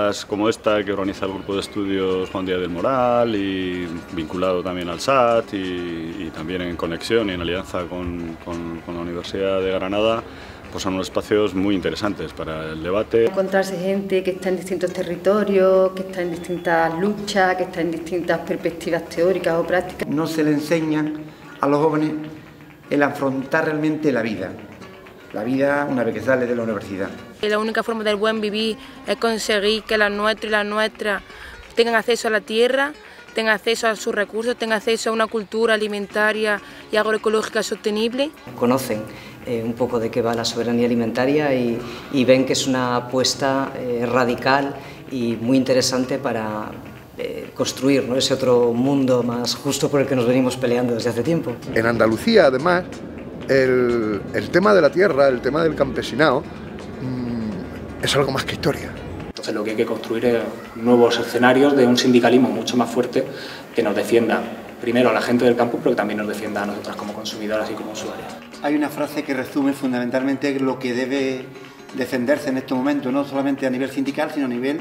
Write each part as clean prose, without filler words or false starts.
jornadas como esta que organiza el Grupo de Estudios Juan Díaz del Moral y vinculado también al SAT y también en conexión y en alianza con la Universidad de Granada, pues son unos espacios muy interesantes para el debate. Encontrarse gente que está en distintos territorios, que está en distintas luchas, que está en distintas perspectivas teóricas o prácticas. No se le enseñan a los jóvenes el afrontar realmente la vida una vez que sale de la universidad. La única forma del buen vivir es conseguir que los nuestros y las nuestras tengan acceso a la tierra, tengan acceso a sus recursos, tengan acceso a una cultura alimentaria y agroecológica sostenible. Conocen un poco de qué va la soberanía alimentaria y ven que es una apuesta radical y muy interesante para construir, ¿no?, ese otro mundo más justo por el que nos venimos peleando desde hace tiempo. En Andalucía, además, el tema de la tierra, el tema del campesinado, es algo más que historia. Entonces lo que hay que construir es nuevos escenarios de un sindicalismo mucho más fuerte que nos defienda primero a la gente del campo, pero que también nos defienda a nosotras como consumidoras y como usuarias. Hay una frase que resume fundamentalmente lo que debe defenderse en estos momentos, no solamente a nivel sindical, sino a nivel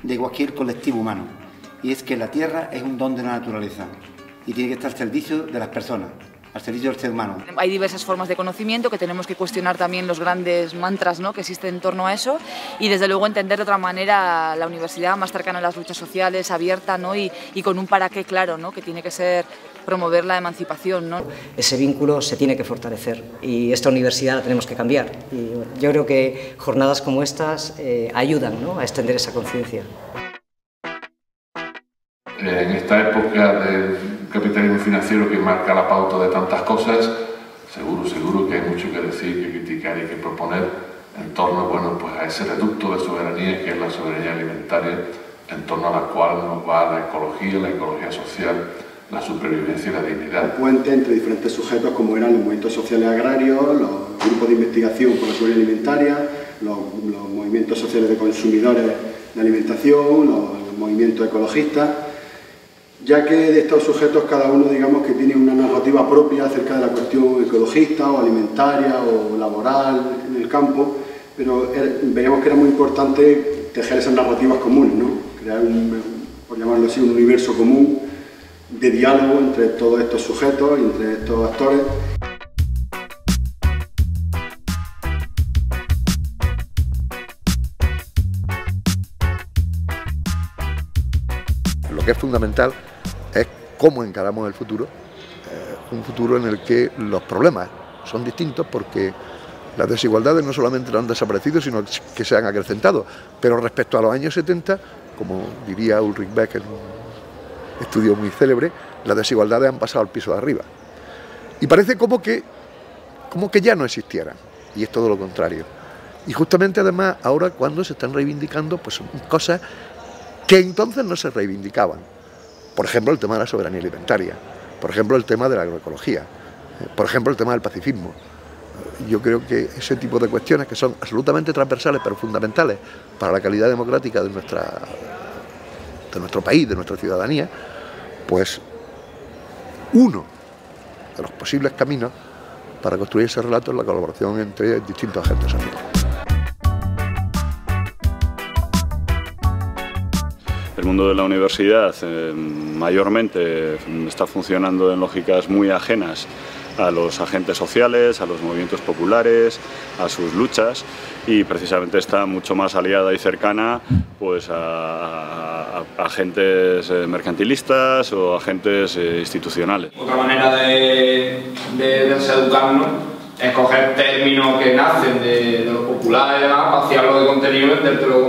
de cualquier colectivo humano. Y es que la tierra es un don de la naturaleza y tiene que estar al servicio de las personas, al servicio del ser humano. Hay diversas formas de conocimiento que tenemos que cuestionar también los grandes mantras, ¿no?, que existen en torno a eso y desde luego entender de otra manera la universidad más cercana a las luchas sociales, abierta, ¿no?, y con un para qué claro, ¿no?, que tiene que ser promover la emancipación, ¿no? Ese vínculo se tiene que fortalecer y esta universidad la tenemos que cambiar. Y yo creo que jornadas como estas ayudan, ¿no?, a extender esa conciencia. En esta época del capitalismo financiero que marca la pauta de tantas cosas, seguro que hay mucho que decir, que criticar y que proponer en torno, bueno, pues a ese reducto de soberanía que es la soberanía alimentaria, en torno a la cual nos va la ecología social, la supervivencia y la dignidad. El puente entre diferentes sujetos como eran los movimientos sociales agrarios, los grupos de investigación por la soberanía alimentaria, los movimientos sociales de consumidores de alimentación, los movimientos ecologistas, ya que de estos sujetos cada uno, digamos, que tiene una narrativa propia acerca de la cuestión ecologista o alimentaria o laboral en el campo, pero veíamos que era muy importante tejer esas narrativas comunes, ¿no?, crear por llamarlo así, un universo común de diálogo entre todos estos sujetos y entre estos actores. Lo que es fundamental es cómo encaramos el futuro, un futuro en el que los problemas son distintos porque las desigualdades no solamente no han desaparecido, sino que se han acrecentado. Pero respecto a los años 70, como diría Ulrich Beck en un estudio muy célebre, las desigualdades han pasado al piso de arriba. Y parece como que ya no existieran, y es todo lo contrario. Y justamente además ahora cuando se están reivindicando, pues son cosas que entonces no se reivindicaban. Por ejemplo, el tema de la soberanía alimentaria, por ejemplo, el tema de la agroecología, por ejemplo, el tema del pacifismo. Yo creo que ese tipo de cuestiones que son absolutamente transversales pero fundamentales para la calidad democrática de nuestro país, de nuestra ciudadanía, pues uno de los posibles caminos para construir ese relato es la colaboración entre distintos agentes sociales. El mundo de la universidad mayormente está funcionando en lógicas muy ajenas a los agentes sociales, a los movimientos populares, a sus luchas, y precisamente está mucho más aliada y cercana pues a agentes mercantilistas o agentes institucionales. Otra manera de deseducarnos es coger términos que nacen de lo popular y demás, vaciarlo de contenido y vendértelo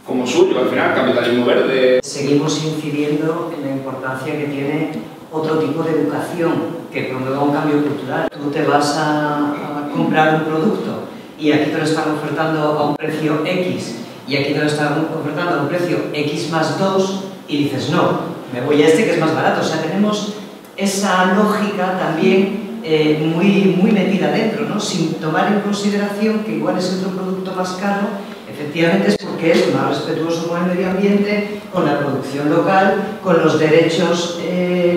como suyo, al final, capitalismo verde. Seguimos incidiendo en la importancia que tiene otro tipo de educación que promueva un cambio cultural. Tú te vas a comprar un producto y aquí te lo están ofertando a un precio X y aquí te lo están ofertando a un precio X más 2 y dices no, me voy a este que es más barato. O sea, tenemos esa lógica también muy metida dentro, ¿no?, sin tomar en consideración que igual ese otro producto más caro efectivamente es porque es más respetuoso con el medio ambiente, con la producción local, con los derechos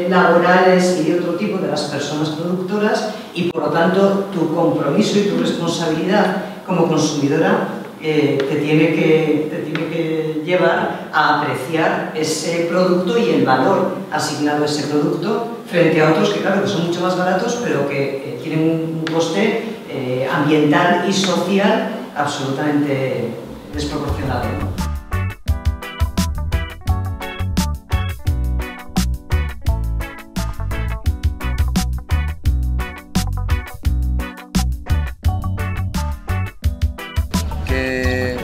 laborales y de otro tipo de las personas productoras, y por lo tanto tu compromiso y tu responsabilidad como consumidora te tiene que llevar a apreciar ese producto y el valor asignado a ese producto frente a otros que, claro, que son mucho más baratos, pero que tienen un coste ambiental y social absolutamente desproporcionado, ¿no? Que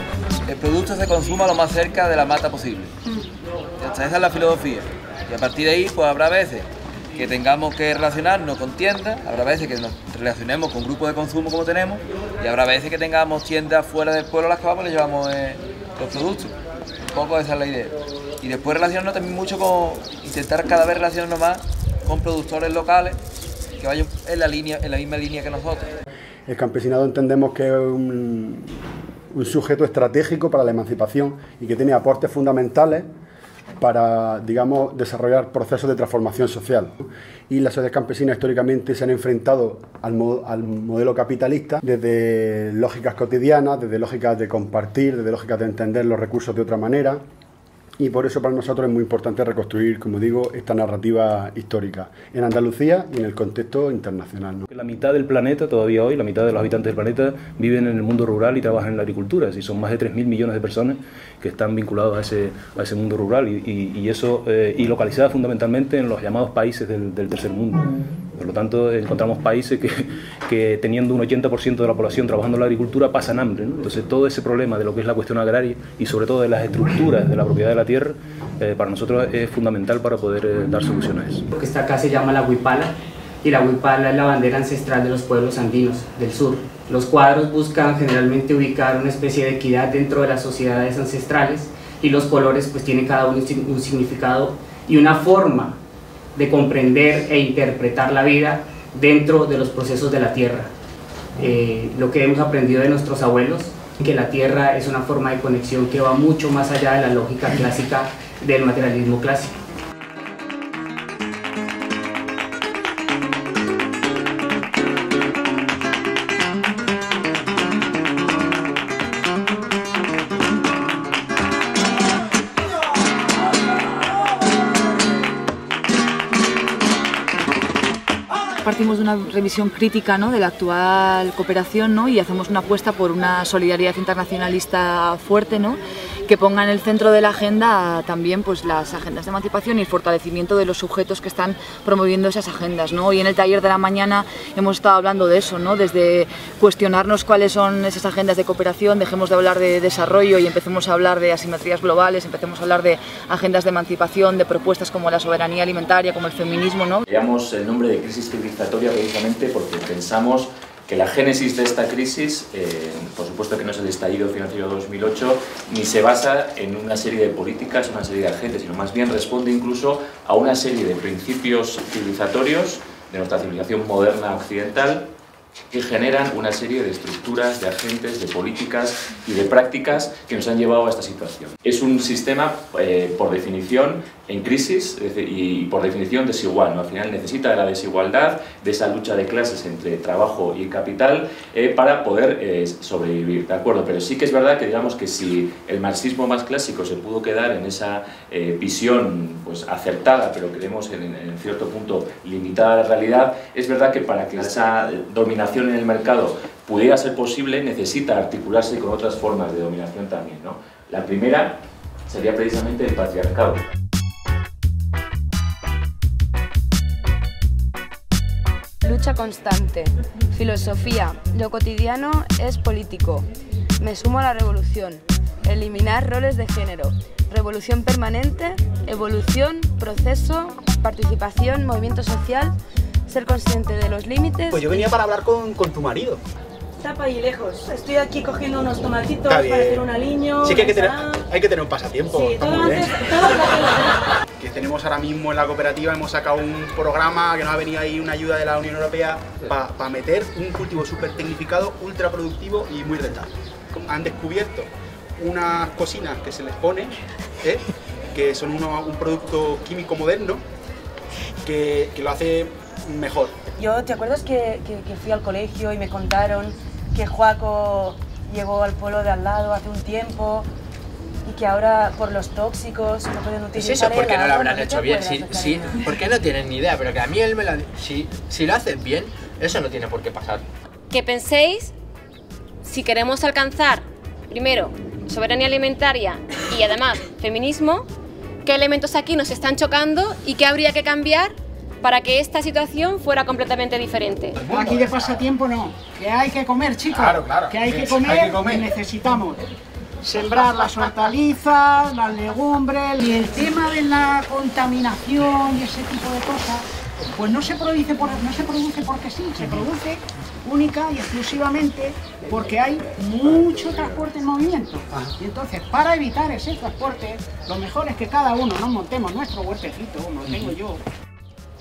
el producto se consuma lo más cerca de la mata posible. Esa es la filosofía. Y a partir de ahí, pues habrá veces que tengamos que relacionarnos con tiendas, habrá veces que nos relacionemos con grupos de consumo como tenemos, y habrá veces que tengamos tiendas fuera del pueblo a las que vamos y les llevamos los productos. Un poco esa es la idea. Y después relacionarnos también mucho con, intentar cada vez relacionarnos más con productores locales que vayan en la misma línea que nosotros. El campesinado entendemos que es un sujeto estratégico para la emancipación y que tiene aportes fundamentales para, digamos, desarrollar procesos de transformación social. Y las sociedades campesinas históricamente se han enfrentado al modelo capitalista desde lógicas cotidianas, desde lógicas de compartir, desde lógicas de entender los recursos de otra manera. Y por eso para nosotros es muy importante reconstruir, como digo, esta narrativa histórica en Andalucía y en el contexto internacional, ¿no? La mitad del planeta, todavía hoy, la mitad de los habitantes del planeta viven en el mundo rural y trabajan en la agricultura. Y son más de 3.000 millones de personas que están vinculados a ese mundo rural y eso y localizadas fundamentalmente en los llamados países del tercer mundo. Por lo tanto, encontramos países que teniendo un 80% de la población trabajando en la agricultura pasan hambre, ¿no? Entonces todo ese problema de lo que es la cuestión agraria y sobre todo de las estructuras de la propiedad de la tierra, para nosotros es fundamental para poder dar soluciones a eso. Lo que está acá se llama la huipala, y la huipala es la bandera ancestral de los pueblos andinos del sur. Los cuadros buscan generalmente ubicar una especie de equidad dentro de las sociedades ancestrales, y los colores pues tienen cada uno un significado y una forma de comprender e interpretar la vida dentro de los procesos de la tierra. Lo que hemos aprendido de nuestros abuelos, que la tierra es una forma de conexión que va mucho más allá de la lógica clásica del materialismo clásico. Partimos de una revisión crítica, ¿no?, de la actual cooperación, ¿no?, y hacemos una apuesta por una solidaridad internacionalista fuerte, ¿no?, que ponga en el centro de la agenda también pues, las agendas de emancipación y el fortalecimiento de los sujetos que están promoviendo esas agendas, ¿no? Hoy en el taller de la mañana hemos estado hablando de eso, ¿no?, desde cuestionarnos cuáles son esas agendas de cooperación, dejemos de hablar de desarrollo y empecemos a hablar de asimetrías globales, empecemos a hablar de agendas de emancipación, de propuestas como la soberanía alimentaria, como el feminismo, ¿no? Llamamos el nombre de crisis civilizatoria precisamente porque pensamos que la génesis de esta crisis, por supuesto que no es el estallido financiero de 2008, ni se basa en una serie de políticas, una serie de agentes, sino más bien responde incluso a una serie de principios civilizatorios de nuestra civilización moderna occidental que generan una serie de estructuras, de agentes, de políticas y de prácticas que nos han llevado a esta situación. Es un sistema, por definición, en crisis y por definición desigual, ¿no? Al final necesita de la desigualdad, de esa lucha de clases entre trabajo y capital para poder sobrevivir, ¿de acuerdo? Pero sí que es verdad que digamos que si el marxismo más clásico se pudo quedar en esa visión pues, acertada, pero creemos en cierto punto limitada a la realidad, es verdad que para que esa dominación en el mercado pudiera ser posible necesita articularse con otras formas de dominación también, ¿no? La primera sería precisamente el patriarcado. Lucha constante. Filosofía. Lo cotidiano es político. Me sumo a la revolución. Eliminar roles de género. Revolución permanente. Evolución. Proceso. Participación. Movimiento social. Ser consciente de los límites. Pues yo venía para hablar con tu marido. Está para allí lejos. Estoy aquí cogiendo unos tomatitos para hacer un aliño. Sí que hay que tener un pasatiempo. Sí, todo que tenemos ahora mismo en la cooperativa, hemos sacado un programa que nos ha venido ahí una ayuda de la Unión Europea para meter un cultivo súper tecnificado, ultra productivo y muy rentable. Han descubierto unas cocinas que se les pone, que son un producto químico moderno que lo hace mejor. ¿Te acuerdas que fui al colegio y me contaron que Joaco llegó al pueblo de al lado hace un tiempo y que ahora por los tóxicos no pueden utilizar es eso, ¿por qué no lo habrán hecho bien? Sí, porque no tienen ni idea, pero que a mí él me lo si lo hacen bien, eso no tiene por qué pasar. Que penséis, si queremos alcanzar, primero, soberanía alimentaria y además feminismo, qué elementos aquí nos están chocando y qué habría que cambiar para que esta situación fuera completamente diferente. Aquí de pasatiempo no, que hay que comer, chicos, claro. Que hay que comer y necesitamos sembrar las hortalizas, las legumbres. Y el tema de la contaminación y ese tipo de cosas, pues no se produce porque sí, se produce única y exclusivamente porque hay mucho transporte en movimiento. Y entonces, para evitar ese transporte, lo mejor es que cada uno nos montemos nuestro huertecito, como lo tengo yo.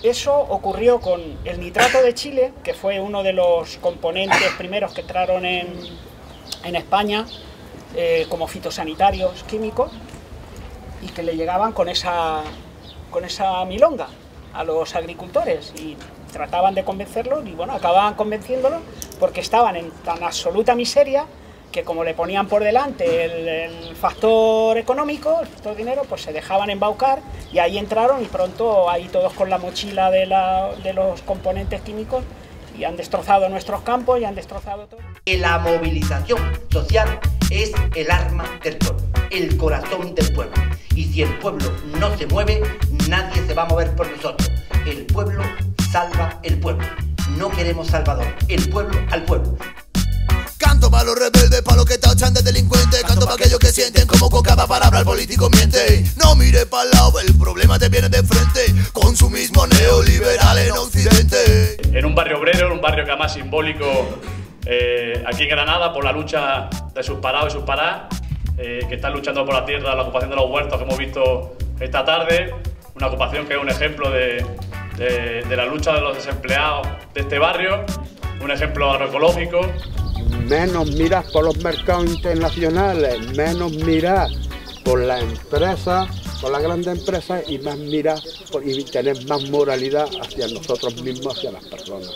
Eso ocurrió con el nitrato de Chile, que fue uno de los componentes primeros que entraron en España como fitosanitarios químicos y que le llegaban con esa milonga a los agricultores y trataban de convencerlos y bueno, acababan convenciéndolos porque estaban en tan absoluta miseria que como le ponían por delante el factor económico, el factor dinero, pues se dejaban embaucar y ahí entraron y pronto ahí todos con la mochila de los componentes químicos y han destrozado nuestros campos y han destrozado todo. La movilización social es el arma del pueblo, el corazón del pueblo. Y si el pueblo no se mueve, nadie se va a mover por nosotros. El pueblo salva el pueblo. No queremos salvador, el pueblo al pueblo. Canto para los rebeldes, para los que tachan de delincuentes. Canto para aquellos que sienten como con cada palabra el político miente. No mire para el lado, el problema te viene de frente. Consumismo neoliberal en Occidente. En un barrio obrero, en un barrio que además simbólico aquí en Granada, por la lucha de sus parados y sus paradas, que están luchando por la tierra, la ocupación de los huertos que hemos visto esta tarde. Una ocupación que es un ejemplo de la lucha de los desempleados de este barrio, un ejemplo agroecológico. Menos mirar por los mercados internacionales, menos mirar por las empresas, por las grandes empresas y más mirar y tener más moralidad hacia nosotros mismos, hacia las personas.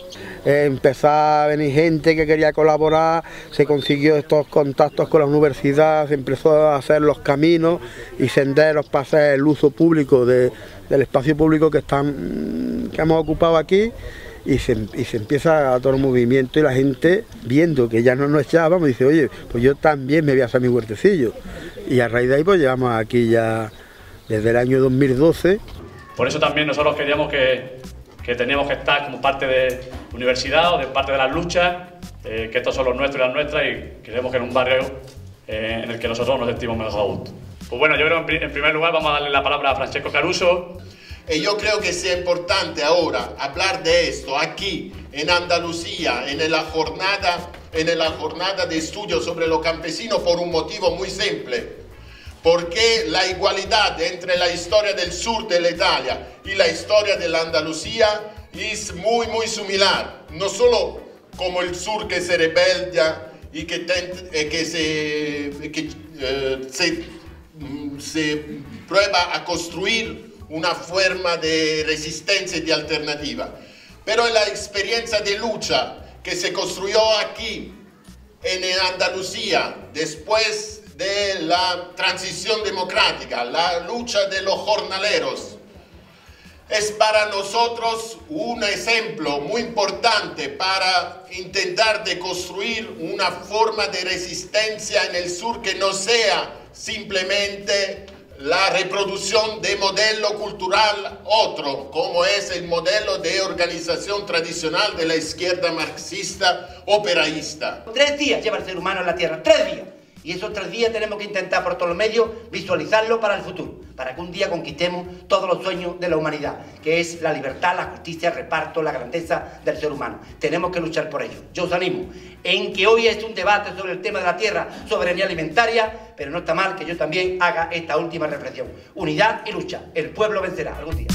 Empezó a venir gente que quería colaborar, se consiguió estos contactos con la universidad, se empezó a hacer los caminos y senderos para hacer el uso público del espacio público que hemos ocupado aquí. Y se empieza a todo el movimiento y la gente, viendo que ya no nos echábamos, dice, oye, pues yo también me voy a hacer mi huertecillo. Y a raíz de ahí pues llevamos aquí ya desde el año 2012. Por eso también nosotros queríamos que teníamos que estar como parte de la universidad o de parte de las luchas, que estos son los nuestros y las nuestras y queremos que en un barrio en el que nosotros nos sentimos mejor a gusto. Pues bueno, yo creo que en primer lugar vamos a darle la palabra a Francesco Caruso. Y yo creo que sea importante ahora hablar de esto aquí en Andalucía, en la jornada de estudio sobre lo campesino por un motivo muy simple. Porque la igualdad entre la historia del sur de la Italia y la historia de la Andalucía es muy similar. No solo como el sur que se rebella y que se prueba a construir una forma de resistencia y de alternativa, pero la experiencia de lucha que se construyó aquí en Andalucía después de la transición democrática, la lucha de los jornaleros, es para nosotros un ejemplo muy importante para intentar de construir una forma de resistencia en el sur que no sea simplemente la reproducción de modelo cultural otro, como es el modelo de organización tradicional de la izquierda marxista operaísta. 3 días lleva el ser humano en la Tierra, 3 días. Y esos 3 días tenemos que intentar por todos los medios visualizarlo para el futuro, para que un día conquistemos todos los sueños de la humanidad, que es la libertad, la justicia, el reparto, la grandeza del ser humano. Tenemos que luchar por ello. Yo os animo en que hoy es un debate sobre el tema de la tierra, soberanía alimentaria, pero no está mal que yo también haga esta última reflexión. Unidad y lucha. El pueblo vencerá algún día.